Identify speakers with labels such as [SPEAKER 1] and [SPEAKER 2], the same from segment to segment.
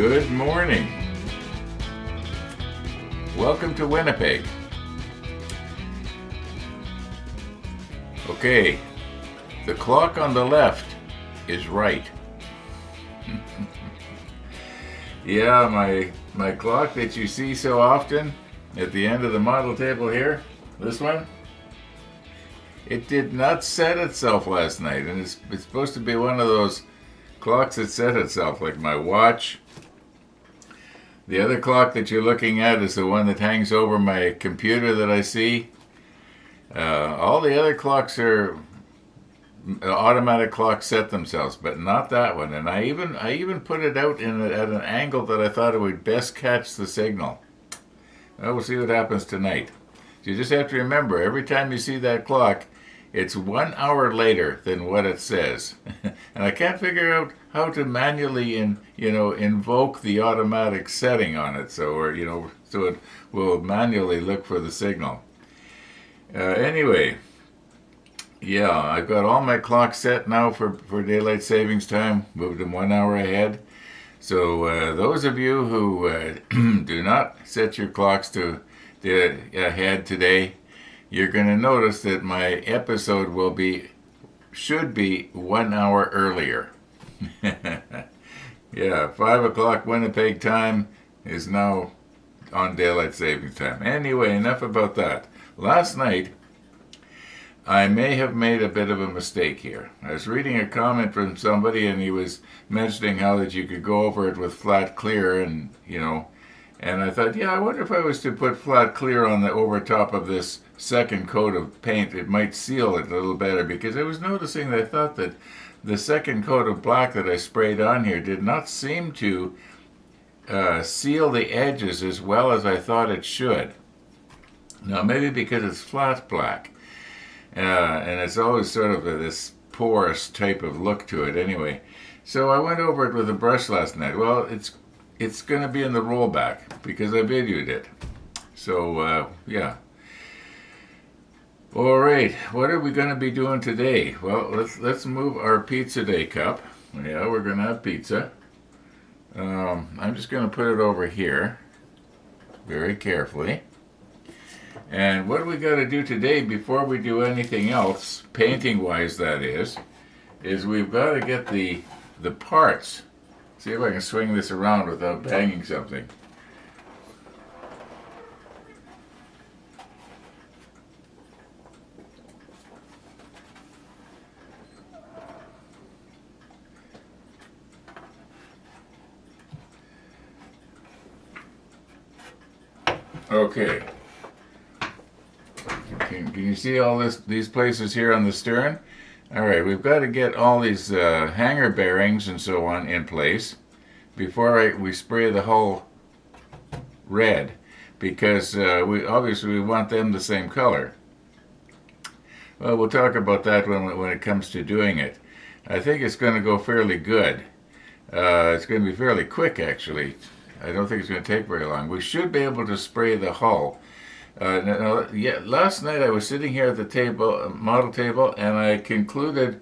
[SPEAKER 1] Good morning. Welcome to Winnipeg. Okay, the clock on the left is right. Yeah, my clock that you see so often at the end of the model table here, this one, it did not set itself last night, and it's supposed to be one of those clocks that set itself, like my watch. The other clock that you're looking at is the one that hangs over my computer that I see. All the other clocks are automatic clocks set themselves, but not that one. And I even put it out at an angle that I thought it would best catch the signal. Well, we'll see what happens tonight. So you just have to remember, every time you see that clock, it's 1 hour later than what it says. And I can't figure out how to manually invoke the automatic setting on it, so it will manually look for the signal. Anyway, yeah, I've got all my clocks set now for daylight savings time, moved them 1 hour ahead. So those of you who do not set your clocks to ahead today, you're going to notice that my episode should be 1 hour earlier. Yeah, 5 o'clock Winnipeg time is now on daylight savings time. Anyway, enough about that. Last night, I may have made a bit of a mistake here. I was reading a comment from somebody, and he was mentioning how that you could go over it with flat clear, and I thought, I wonder if I was to put flat clear on the over top of this second coat of paint, it might seal it a little better, because I was noticing that I thought that the second coat of black that I sprayed on here did not seem to seal the edges as well as I thought it should. Now, maybe because it's flat black, and it's always sort of this porous type of look to it anyway. So I went over it with a brush last night. Well, it's going to be in the rollback because I videoed it. So, yeah. All right, what are we going to be doing today? Well, let's move our pizza day cup. Yeah, we're going to have pizza. I'm just going to put it over here very carefully. And what we got to do today before we do anything else, painting-wise that is we've got to get the parts. See if I can swing this around without banging something. Okay. Can you see all these places here on the stern? All right, we've got to get all these hanger bearings and so on in place before we spray the hull red, because we obviously want them the same color. Well, we'll talk about that when it comes to doing it. I think it's going to go fairly good. It's going to be fairly quick, actually. I don't think it's going to take very long. We should be able to spray the hull. Last night I was sitting here at the model table, and I concluded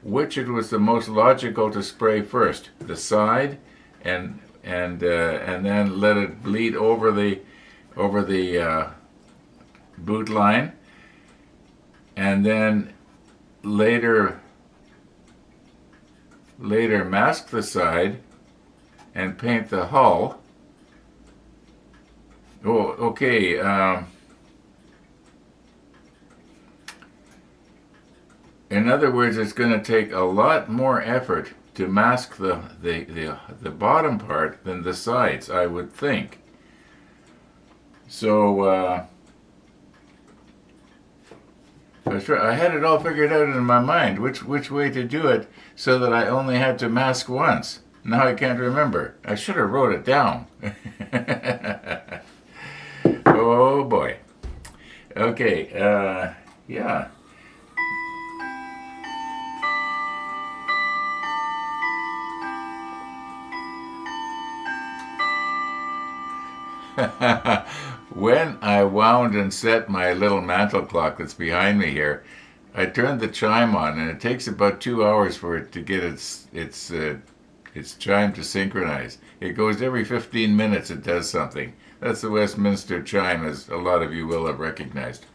[SPEAKER 1] which it was the most logical to spray first: the side, and then let it bleed over the boot line, and then later mask the side and paint the hull. Oh, okay. In other words, it's going to take a lot more effort to mask the bottom part than the sides, I would think. So I had it all figured out in my mind, which way to do it, so that I only had to mask once. Now I can't remember. I should have wrote it down. Oh boy. Okay, yeah. When I wound and set my little mantle clock that's behind me here, I turned the chime on, and it takes about 2 hours for it to get its It's chime to synchronize. It goes every 15 minutes, it does something. That's the Westminster chime, as a lot of you will have recognized.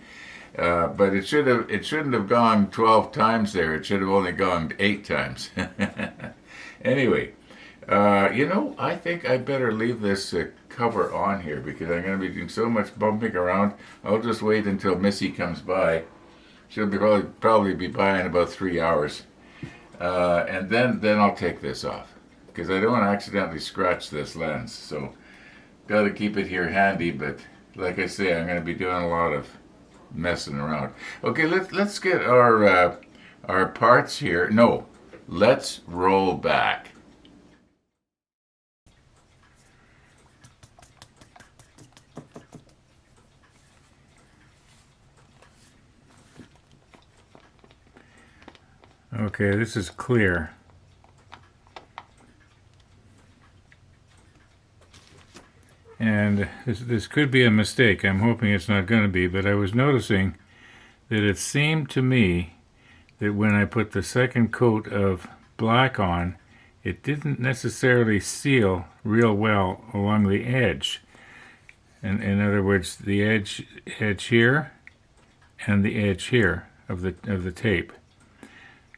[SPEAKER 1] But it shouldn't have gone 12 times there. It should have only gone 8 times. Anyway, I think I better leave this cover on here because I'm going to be doing so much bumping around. I'll just wait until Missy comes by. She'll probably be by in about 3 hours, and then I'll take this off because I don't want to accidentally scratch this lens. So, got to keep it here handy. But like I say, I'm going to be doing a lot of messing around. Okay, let's get our parts here. No, let's roll back. Okay, this is clear. And this could be a mistake. I'm hoping it's not going to be, but I was noticing that it seemed to me that when I put the second coat of black on, it didn't necessarily seal real well along the edge. And in other words, the edge here and the edge here of the tape.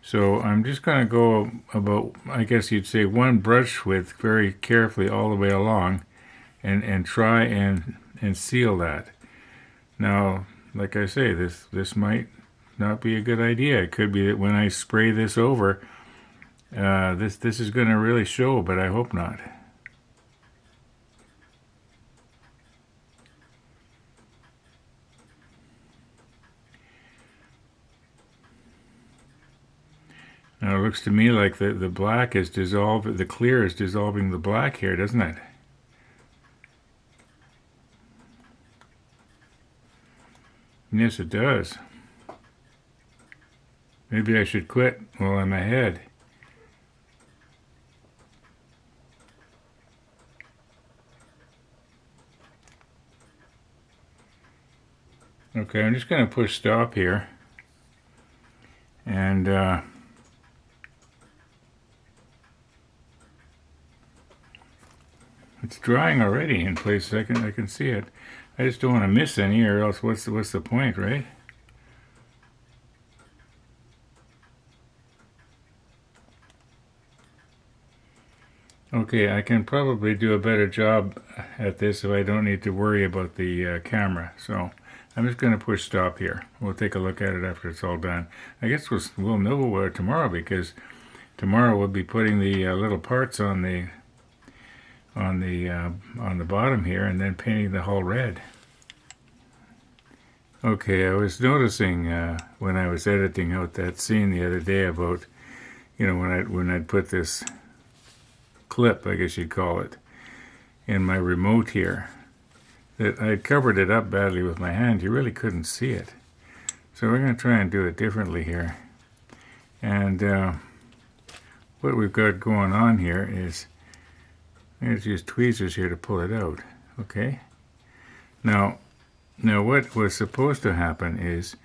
[SPEAKER 1] So I'm just going to go about, I guess you'd say, one brush width very carefully all the way along and try and seal that. Now, like I say, this might not be a good idea. It could be that when I spray this over, this is going to really show, but I hope not. Now it looks to me like the black is dissolved, the clear is dissolving the black here, doesn't it? Yes, it does. Maybe I should quit while I'm ahead. Okay, I'm just going to push stop here. And it's drying already in places. I can see it. I just don't want to miss any, or else what's the point, right? Okay, I can probably do a better job at this if I don't need to worry about the camera. So I'm just going to push stop here. We'll take a look at it after it's all done. I guess we'll know tomorrow, because tomorrow we'll be putting the little parts on the bottom here, and then painting the hull red. Okay, I was noticing when I was editing out that scene the other day about, when I'd put this clip, I guess you'd call it, in my remote here, that I'd covered it up badly with my hand. You really couldn't see it. So we're going to try and do it differently here. And what we've got going on here is, I'm going to use tweezers here to pull it out. Okay? Now what was supposed to happen is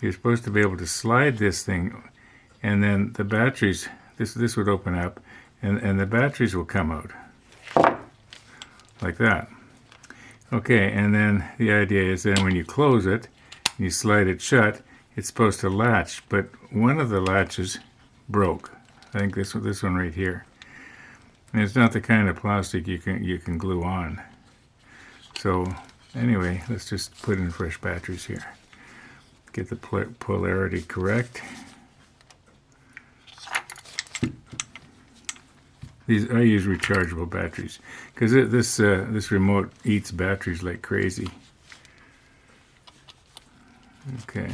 [SPEAKER 1] you're supposed to be able to slide this thing, and then the batteries, this would open up, and the batteries will come out like that. Okay, and then the idea is then when you close it, and you slide it shut, it's supposed to latch, but one of the latches broke. I think this one right here. And it's not the kind of plastic you can glue on. So anyway, let's just put in fresh batteries here. Get the polarity correct. I use rechargeable batteries because this remote eats batteries like crazy. Okay.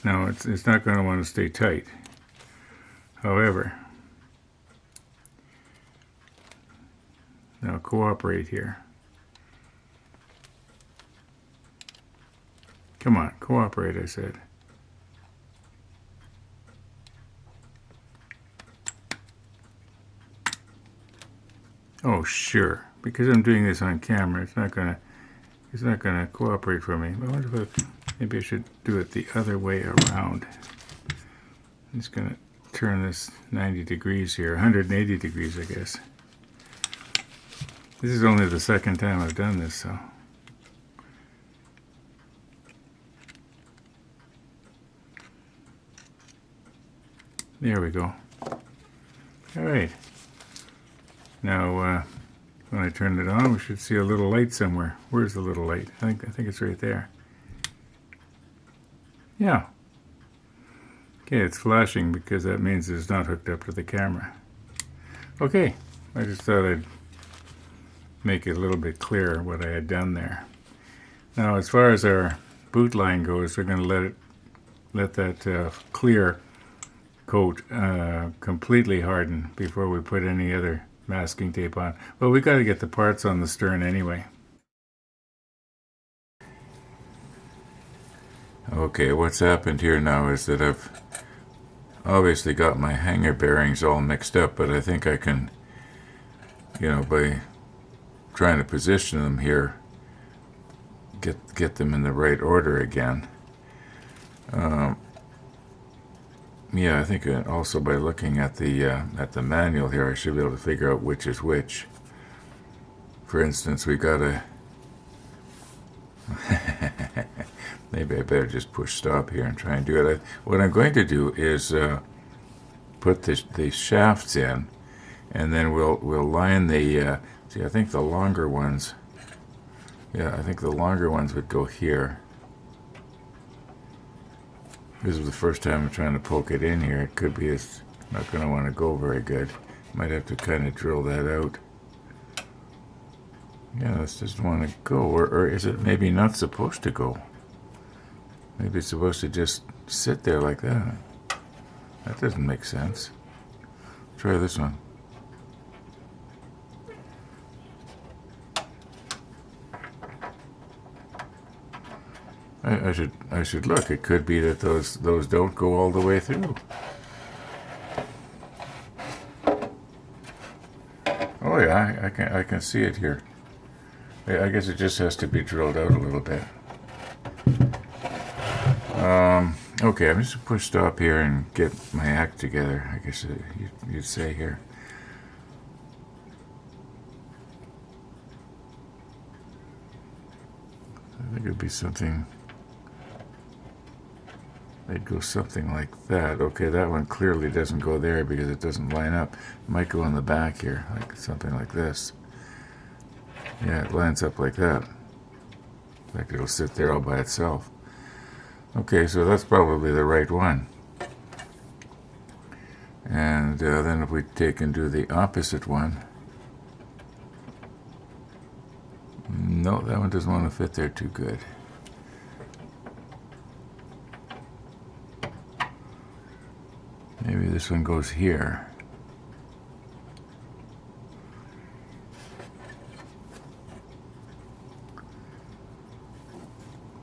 [SPEAKER 1] Now it's not going to want to stay tight. However, now cooperate here. Come on, cooperate, I said. Oh, sure. Because I'm doing this on camera, it's not gonna cooperate for me. I wonder if maybe I should do it the other way around. I'm just gonna turn this 90 degrees here, 180 degrees, I guess. This is only the second time I've done this, so. There we go. All right. Now, when I turn it on, we should see a little light somewhere. Where's the little light? I think it's right there. Yeah. Okay, it's flashing because that means it's not hooked up to the camera. Okay, I just thought I'd make it a little bit clearer what I had done there. Now, as far as our boot line goes, we're going to let that clear coat completely harden before we put any other masking tape on. Well, we got to get the parts on the stern anyway. Okay, what's happened here now is that I've obviously got my hanger bearings all mixed up, but I think I can, by trying to position them here, get them in the right order again. Yeah, I think also by looking at the manual here, I should be able to figure out which is which. For instance, we got a maybe I better just push stop here and try and do it. What I'm going to do is put the shafts in, and then we'll line the. See, I think the longer ones. Yeah, I think the longer ones would go here. This is the first time I'm trying to poke it in here. It could be it's not going to want to go very good. Might have to kind of drill that out. Yeah, this doesn't want to go. Or is it maybe not supposed to go? Maybe it's supposed to just sit there like that. That doesn't make sense. Try this one. I should look. It could be that those don't go all the way through. Oh yeah, I can see it here. I guess it just has to be drilled out a little bit. Okay, I'm just gonna push stop here and get my act together, I guess you'd say here. I think it'd be something. They'd go something like that. Okay, that one clearly doesn't go there because it doesn't line up. It might go in the back here, like something like this. Yeah, it lines up like that. Like it'll sit there all by itself. Okay, so that's probably the right one. And then if we take and do the opposite one. No, that one doesn't want to fit there too good. Maybe this one goes here.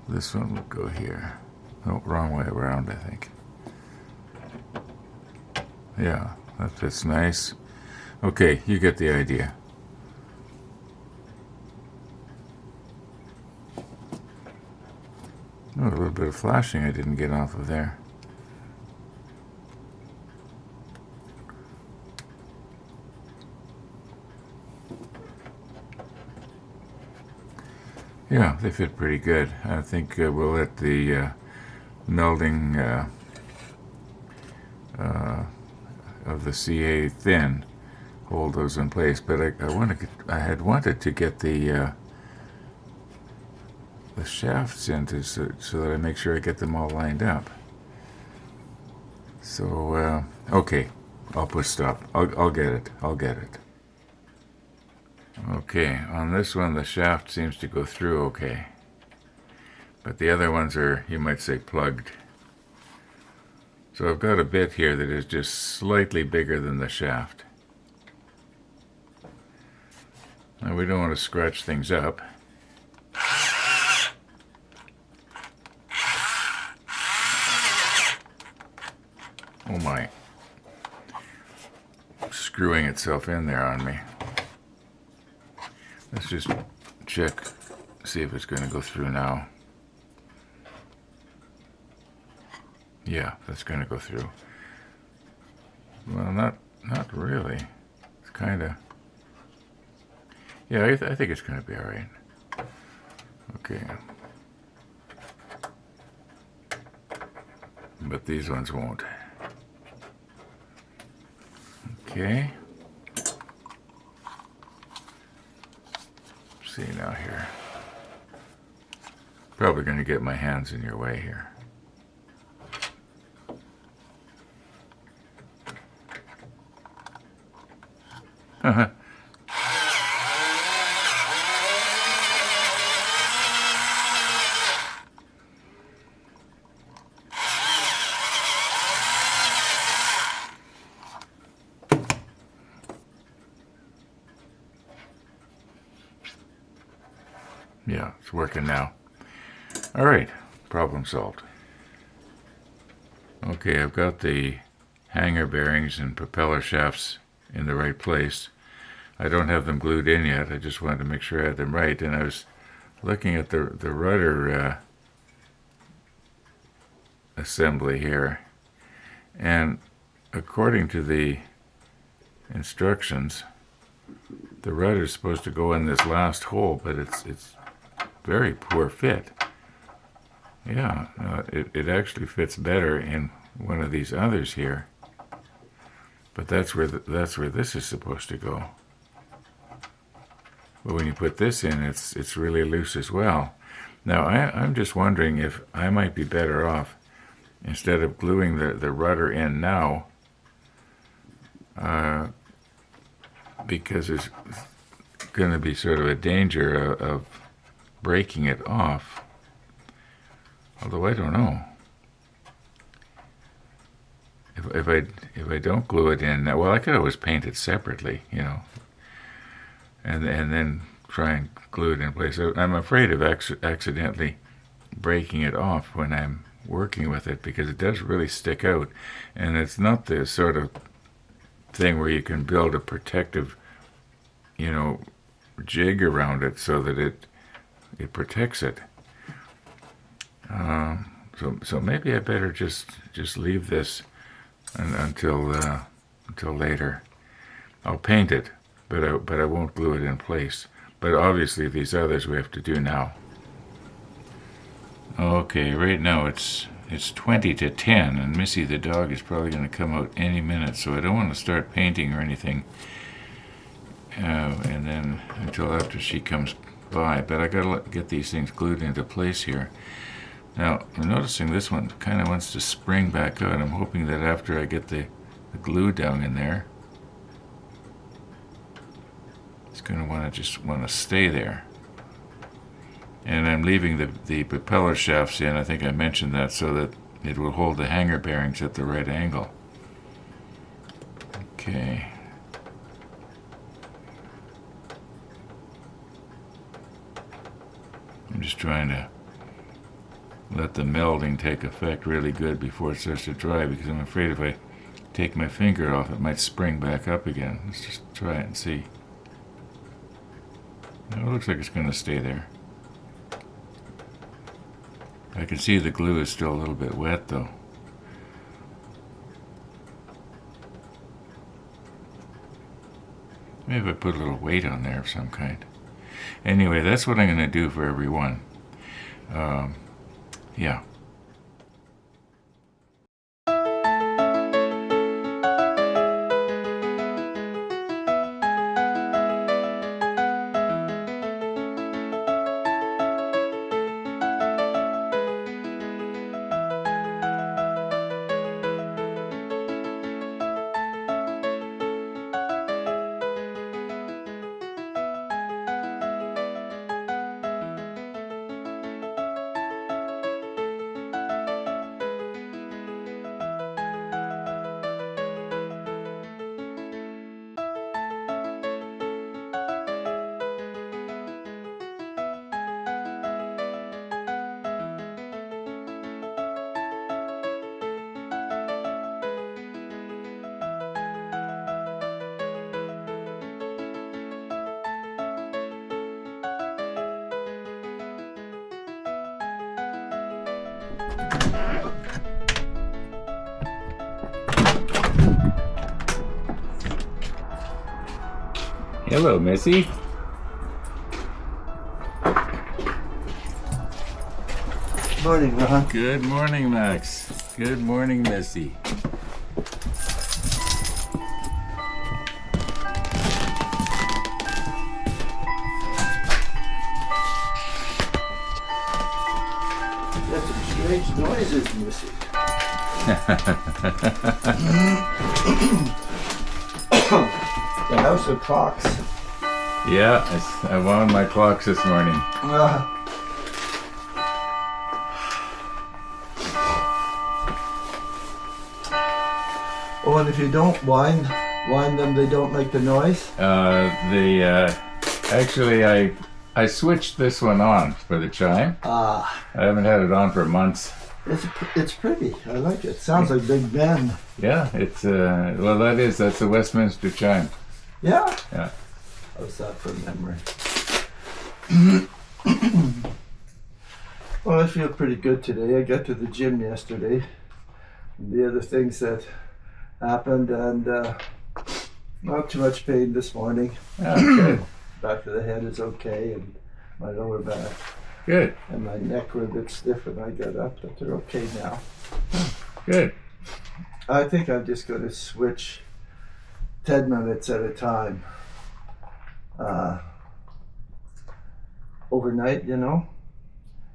[SPEAKER 1] This one would go here. Oh, wrong way around, I think. Yeah, that fits nice. Okay, you get the idea. Oh, a little bit of flashing I didn't get off of there. Yeah, they fit pretty good. I think we'll let the melding of the CA thin hold those in place. But I had wanted to get the shafts in so that I make sure I get them all lined up. So okay, I'll push stop. I'll get it. I'll get it. Okay, on this one the shaft seems to go through okay, but the other ones are, you might say, plugged. So I've got a bit here that is just slightly bigger than the shaft. Now we don't want to scratch things up. Oh my, screwing itself in there on me. Let's just check, see if it's going to go through now. Yeah, that's going to go through. Well, not really. It's kind of. Yeah, I think it's going to be all right. Okay. But these ones won't. Okay. See now here. Probably going to get my hands in your way here. Yeah, it's working now. All right, problem solved. Okay, I've got the hanger bearings and propeller shafts in the right place. I don't have them glued in yet. I just wanted to make sure I had them right. And I was looking at the rudder assembly here. And according to the instructions, the rudder is supposed to go in this last hole, but it's very poor fit. Yeah, it actually fits better in one of these others here. But that's where this is supposed to go. But when you put this in, it's really loose as well. Now I'm just wondering if I might be better off, instead of gluing the rudder in now, because there's going to be sort of a danger of breaking it off. Although I don't know. If I don't glue it in, well, I could always paint it separately, you know, and then try and glue it in place. I'm afraid of accidentally breaking it off when I'm working with it, because it does really stick out, and it's not the sort of thing where you can build a protective, you know, jig around it so that it protects it. So maybe I better just leave this until later. I'll paint it, but I won't glue it in place. But obviously these others we have to do now. Okay, right now it's 20 to 10, and Missy the dog is probably going to come out any minute, so I don't want to start painting or anything, and then until after she comes by. But I gotta get these things glued into place here. Now I'm noticing this one kind of wants to spring back out. I'm hoping that after I get the glue down in there, it's going to just want to stay there. And I'm leaving the propeller shafts in. I think I mentioned that, so that it will hold the hanger bearings at the right angle. Okay. I'm just trying to let the melding take effect really good before it starts to dry, because I'm afraid if I take my finger off, it might spring back up again. Let's just try it and see. No, it looks like it's going to stay there. I can see the glue is still a little bit wet, though. Maybe if I put a little weight on there of some kind. Anyway, that's what I'm going to do for every one. Yeah. Hello, Missy.
[SPEAKER 2] Morning, Ron.
[SPEAKER 1] Good morning, Max. Good morning, Missy.
[SPEAKER 2] That's some strange noises, Missy. The house of clocks.
[SPEAKER 1] Yeah, I wound my clocks this morning.
[SPEAKER 2] Oh, and if you don't wind them, they don't make the noise?
[SPEAKER 1] Actually, I switched this one on for the chime.
[SPEAKER 2] Ah.
[SPEAKER 1] I haven't had it on for months.
[SPEAKER 2] It's pretty. I like it. Sounds like Big Ben.
[SPEAKER 1] Yeah, it's well, that's the Westminster chime.
[SPEAKER 2] Yeah?
[SPEAKER 1] Yeah.
[SPEAKER 2] How's that from memory? Well, I feel pretty good today. I got to the gym yesterday. And the other things that happened, and not too much pain this morning.
[SPEAKER 1] Oh, good.
[SPEAKER 2] Back of the head is okay, and my lower back.
[SPEAKER 1] Good.
[SPEAKER 2] And my neck were a bit stiff when I got up, but they're okay now.
[SPEAKER 1] Good.
[SPEAKER 2] I think I'm just going to switch 10 minutes at a time. Overnight, and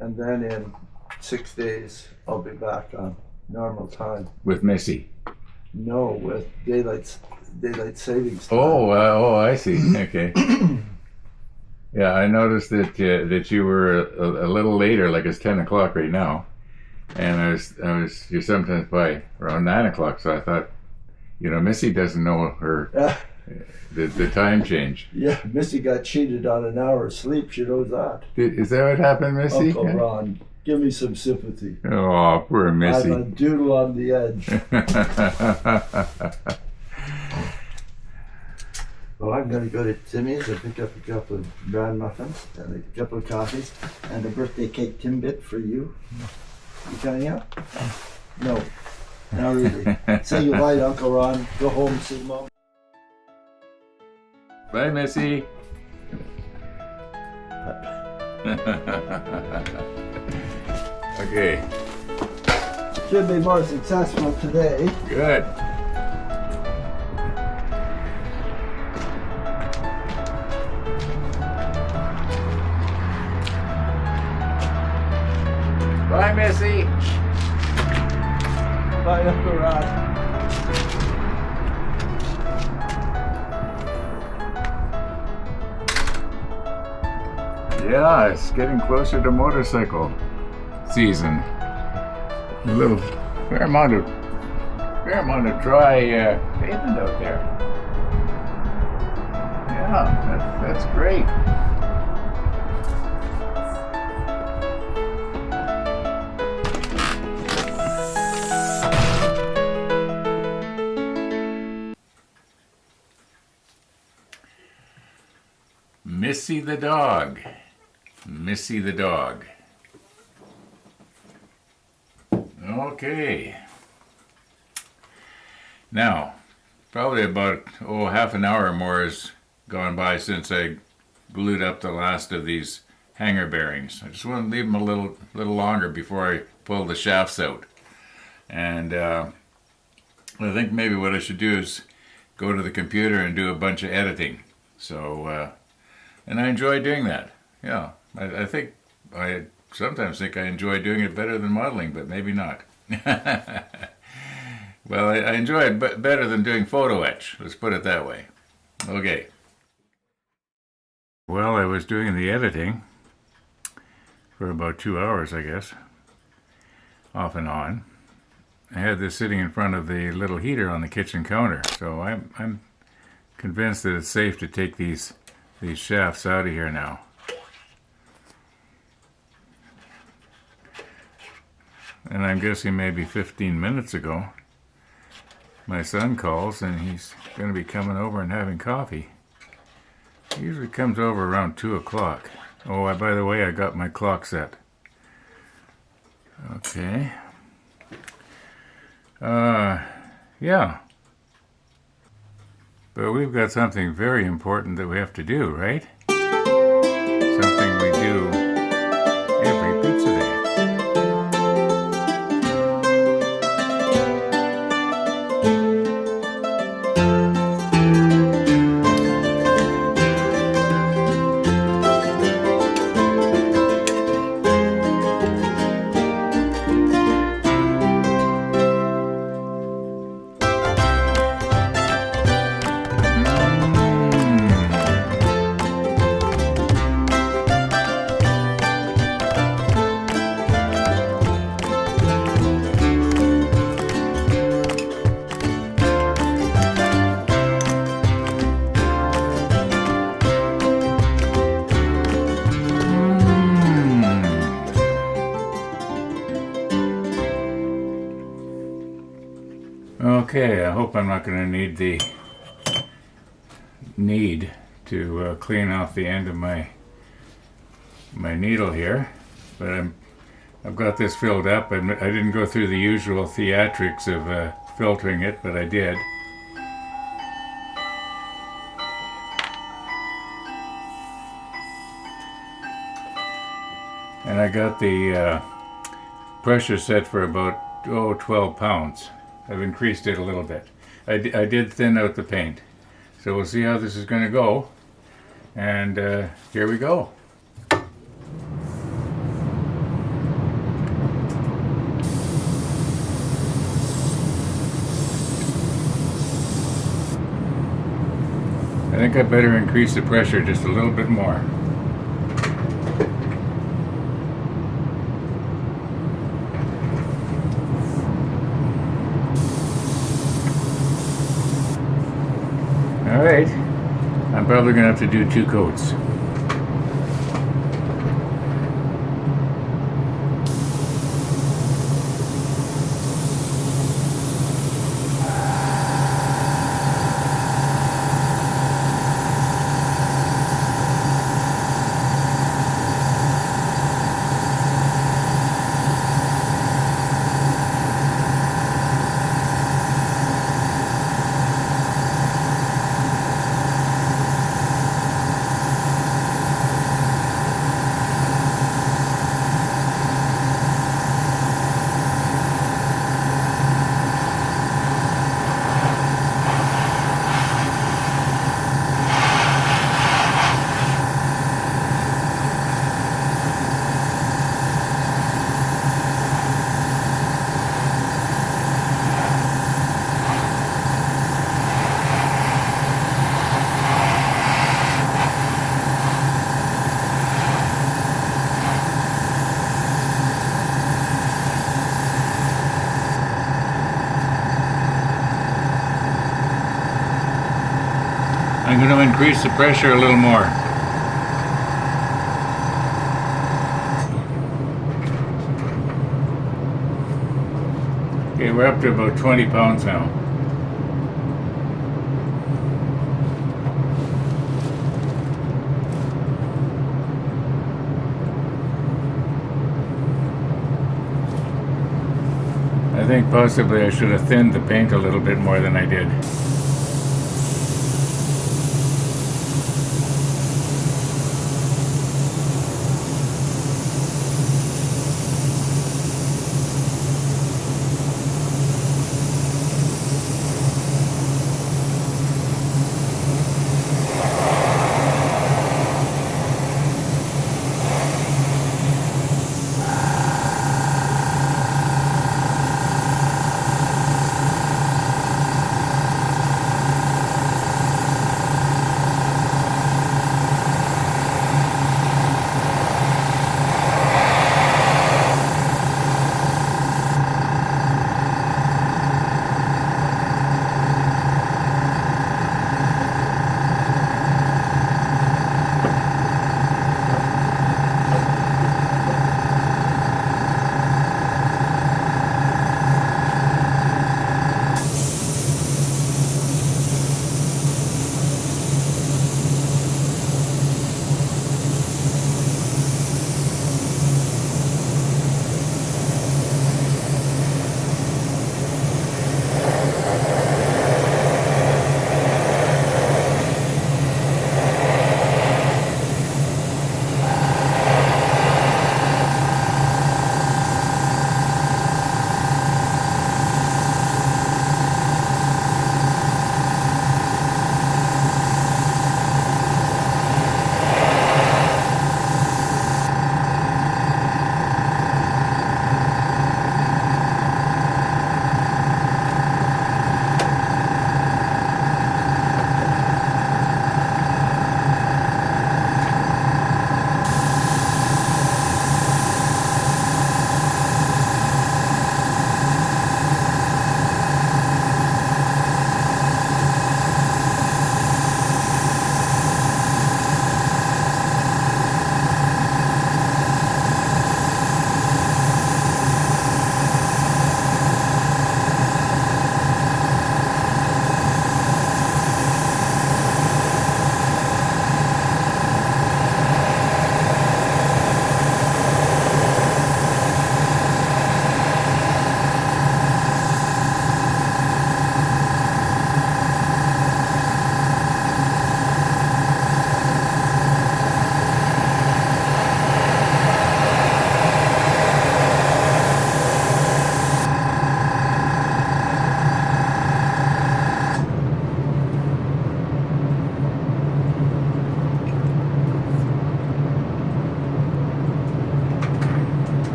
[SPEAKER 2] then in 6 days I'll be back on normal time.
[SPEAKER 1] With Missy.
[SPEAKER 2] No, with daylight savings time.
[SPEAKER 1] Oh, I see. Okay. Yeah, I noticed that you were a little later, like it's 10 o'clock right now, and you're sometimes by around 9 o'clock. So I thought, Missy doesn't know her the time change.
[SPEAKER 2] Yeah, Missy got cheated on an hour of sleep. She knows that.
[SPEAKER 1] Is that what happened, Missy?
[SPEAKER 2] Uncle Ron, give me some sympathy.
[SPEAKER 1] Oh, poor Missy.
[SPEAKER 2] I'm a doodle on the edge. Well, I'm going to go to Timmy's and pick up a couple of bran muffins and a couple of coffees and a birthday cake Timbit for you. You coming out? No, not really. Say goodbye to Uncle Ron. Go home, see Mom.
[SPEAKER 1] Bye, Missy. Okay.
[SPEAKER 2] Should be more successful today.
[SPEAKER 1] Good. Bye, Missy.
[SPEAKER 2] Bye, Uncle Ron.
[SPEAKER 1] Yeah, it's getting closer to motorcycle season. A little fair amount of dry pavement out there. Yeah, that's great. Missy the dog. Missy the dog. Okay. Now, probably about half an hour or more has gone by since I glued up the last of these hanger bearings. I just want to leave them a little longer before I pull the shafts out. And I think maybe what I should do is go to the computer and do a bunch of editing. So, and I enjoy doing that. Yeah, I sometimes think I enjoy doing it better than modeling, but maybe not. Well, I enjoy it better than doing photo etch. Let's put it that way. Okay. Well, I was doing the editing for about 2 hours, I guess, off and on. I had this sitting in front of the little heater on the kitchen counter, so I'm convinced that it's safe to take these shafts out of here now. And I'm guessing maybe 15 minutes ago, my son calls and he's going to be coming over and having coffee. He usually comes over around 2 o'clock. Oh, by the way, I got my clock set. Okay. Yeah. But we've got something very important that we have to do, right? Something we do every pizza day. Okay, I hope I'm not going to need to clean off the end of my needle here, but I've got this filled up, and I didn't go through the usual theatrics of filtering it, but I did. And I got the pressure set for about 12 pounds. I've increased it a little bit. I did thin out the paint. So we'll see how this is going to go. And here we go. I think I better increase the pressure just a little bit more. Alright, I'm probably going to have to do 2 coats. I'm going to increase the pressure a little more. Okay, we're up to about 20 pounds now. I think possibly I should have thinned the paint a little bit more than I did.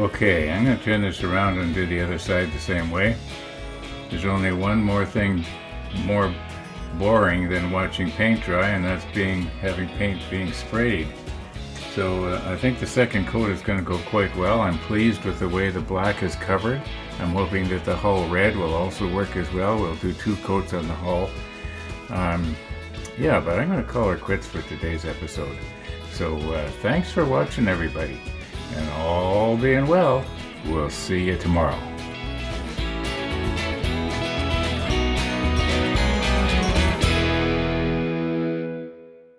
[SPEAKER 3] Okay, I'm going to turn this around and do the other side the same way. There's only one more thing more boring than watching paint dry, and that's having paint being sprayed. So I think the second coat is going to go quite well. I'm pleased with the way the black is covered. I'm hoping that the hull red will also work as well. We'll do 2 coats on the hull. Yeah, but I'm going to call her quits for today's episode. So thanks for watching, everybody. And all being well, we'll see you tomorrow.